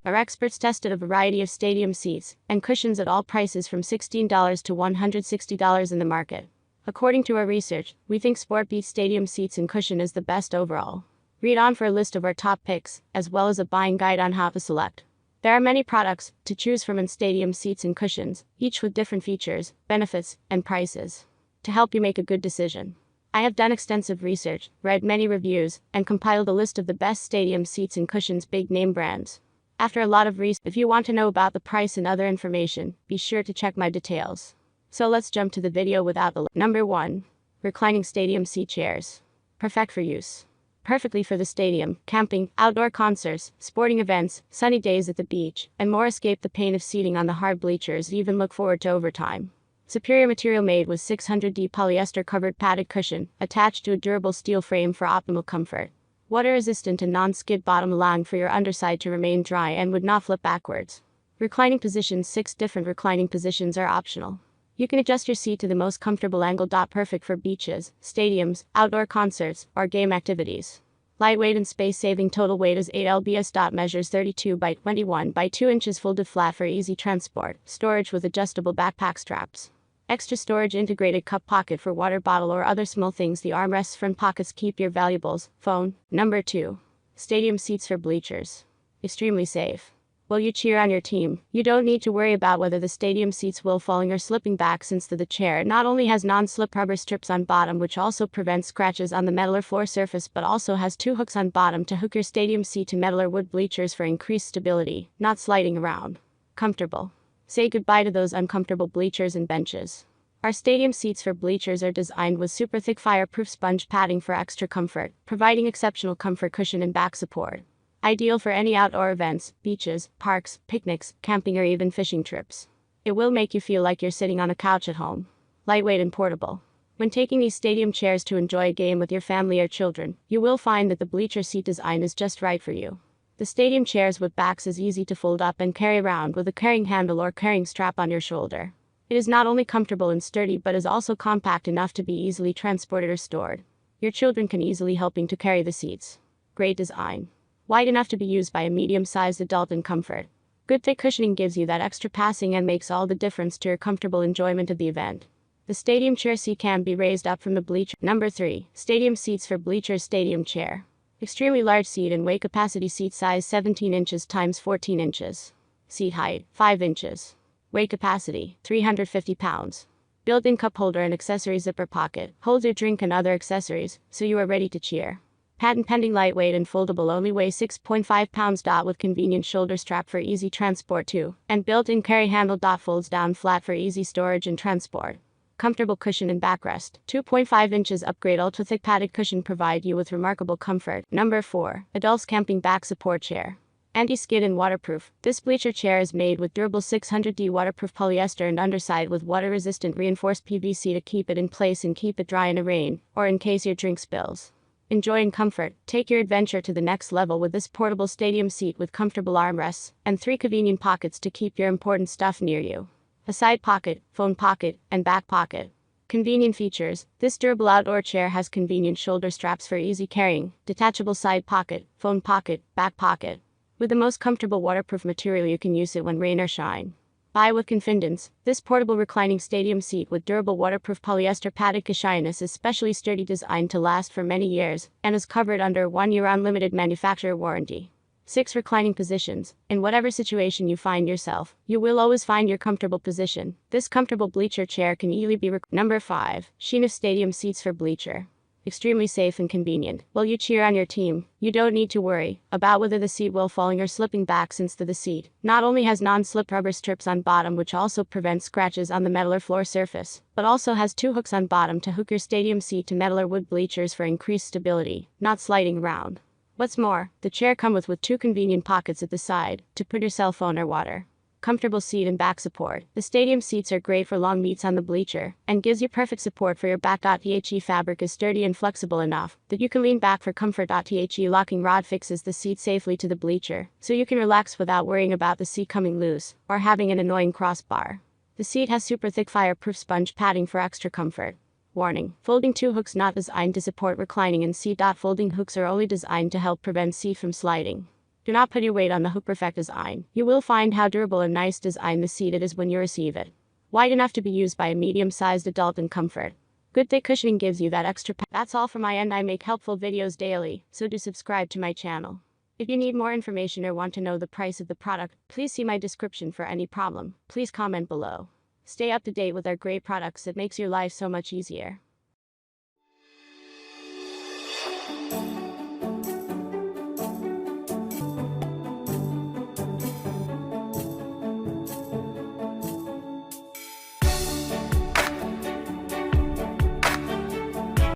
Our experts tested a variety of stadium seats and cushions at all prices from $16 to $160 in the market. According to our research, we think Sportbeat stadium seats and cushion is the best overall. Read on for a list of our top picks, as well as a buying guide on how to select. There are many products to choose from in stadium seats and cushions, each with different features, benefits, and prices, to help you make a good decision. I have done extensive research, read many reviews, and compiled a list of the best stadium seats and cushions big name brands. After a lot of research, if you want to know about the price and other information, be sure to check my details. So let's jump to the video without the Number 1. Reclining stadium seat chairs. Perfect for use. Perfectly for the stadium, camping, outdoor concerts, sporting events, sunny days at the beach, and more. Escape the pain of seating on the hard bleachers. Even look forward to overtime. Superior material made with 600D polyester covered padded cushion, attached to a durable steel frame for optimal comfort. Water resistant and non-skid bottom, allowing for your underside to remain dry and would not flip backwards. Reclining positions. 6 different reclining positions are optional. You can adjust your seat to the most comfortable angle. Perfect for beaches, stadiums, outdoor concerts, or game activities. Lightweight and space-saving. Total weight is 8 lbs. Measures 32 by 21 by 2 inches. Folded flat for easy transport. Storage with adjustable backpack straps. Extra storage. Integrated cup pocket for water bottle or other small things. The armrests front pockets keep your valuables. Phone. Number 2. Stadium seats for bleachers. Extremely safe. While you cheer on your team, you don't need to worry about whether the stadium seats will falling or slipping back, since the chair not only has non-slip rubber strips on bottom which also prevents scratches on the metal or floor surface, but also has 2 hooks on bottom to hook your stadium seat to metal or wood bleachers for increased stability, not sliding around. Comfortable. Say goodbye to those uncomfortable bleachers and benches. Our stadium seats for bleachers are designed with super thick fireproof sponge padding for extra comfort, providing exceptional comfort, cushion, and back support. Ideal for any outdoor events, beaches, parks, picnics, camping, or even fishing trips. It will make you feel like you're sitting on a couch at home. Lightweight and portable. When taking these stadium chairs to enjoy a game with your family or children, you will find that the bleacher seat design is just right for you. The stadium chairs with backs is easy to fold up and carry around with a carrying handle or carrying strap on your shoulder. It is not only comfortable and sturdy but is also compact enough to be easily transported or stored. Your children can easily helping to carry the seats. Great design. Wide enough to be used by a medium-sized adult in comfort. Good thick cushioning gives you that extra passing and makes all the difference to your comfortable enjoyment of the event. The stadium chair seat can be raised up from the bleacher. Number 3. Stadium seats for bleachers. Stadium chair. Extremely large seat and weight capacity. Seat size 17 inches x 14 inches. Seat height 5 inches. Weight capacity 350 pounds. Built-in cup holder and accessory zipper pocket. Holds your drink and other accessories, so you are ready to cheer. Patent pending. Lightweight and foldable. Only weigh 6.5 pounds. With convenient shoulder strap for easy transport too. And built-in carry handle. Folds down flat for easy storage and transport. Comfortable cushion and backrest. 2.5 inches upgrade ultra thick padded cushion provide you with remarkable comfort. Number 4. Adults camping back support chair. Anti-skid and waterproof. This bleacher chair is made with durable 600D waterproof polyester and underside with water-resistant reinforced PVC to keep it in place and keep it dry in a rain, or in case your drink spills. Enjoy in comfort. Take your adventure to the next level with this portable stadium seat with comfortable armrests and 3 convenient pockets to keep your important stuff near you. A side pocket, phone pocket, and back pocket. Convenient features. This durable outdoor chair has convenient shoulder straps for easy carrying, detachable side pocket, phone pocket, back pocket. With the most comfortable waterproof material, you can use it when rain or shine. Buy with confidence. This portable reclining stadium seat with durable waterproof polyester padded cushion is especially sturdy, designed to last for many years, and is covered under 1-year unlimited manufacturer warranty. 6 reclining positions. In whatever situation you find yourself, you will always find your comfortable position. This comfortable bleacher chair can easily be Number 5. Sheen stadium seats for bleacher. Extremely safe and convenient. While you cheer on your team, you don't need to worry about whether the seat will falling or slipping back, since the seat not only has non-slip rubber strips on bottom which also prevent scratches on the metal or floor surface, but also has 2 hooks on bottom to hook your stadium seat to metal or wood bleachers for increased stability, not sliding around. What's more, the chair comes with 2 convenient pockets at the side to put your cell phone or water. Comfortable seat and back support. The stadium seats are great for long meets on the bleacher and gives you perfect support for your back. The fabric is sturdy and flexible enough that you can lean back for comfort. The locking rod fixes the seat safely to the bleacher, so you can relax without worrying about the seat coming loose or having an annoying crossbar. The seat has super thick fireproof sponge padding for extra comfort. Warning: folding 2 hooks not designed to support reclining in seat. Folding hooks are only designed to help prevent seat from sliding. Do not put your weight on the hook perfect design. You will find how durable and nice design the seat it is when you receive it. Wide enough to be used by a medium-sized adult in comfort. Good thick cushioning gives you that extra That's all from my end. I make helpful videos daily, so do subscribe to my channel. If you need more information or want to know the price of the product, please see my description for any problem. Please comment below. Stay up to date with our great products. It makes your life so much easier.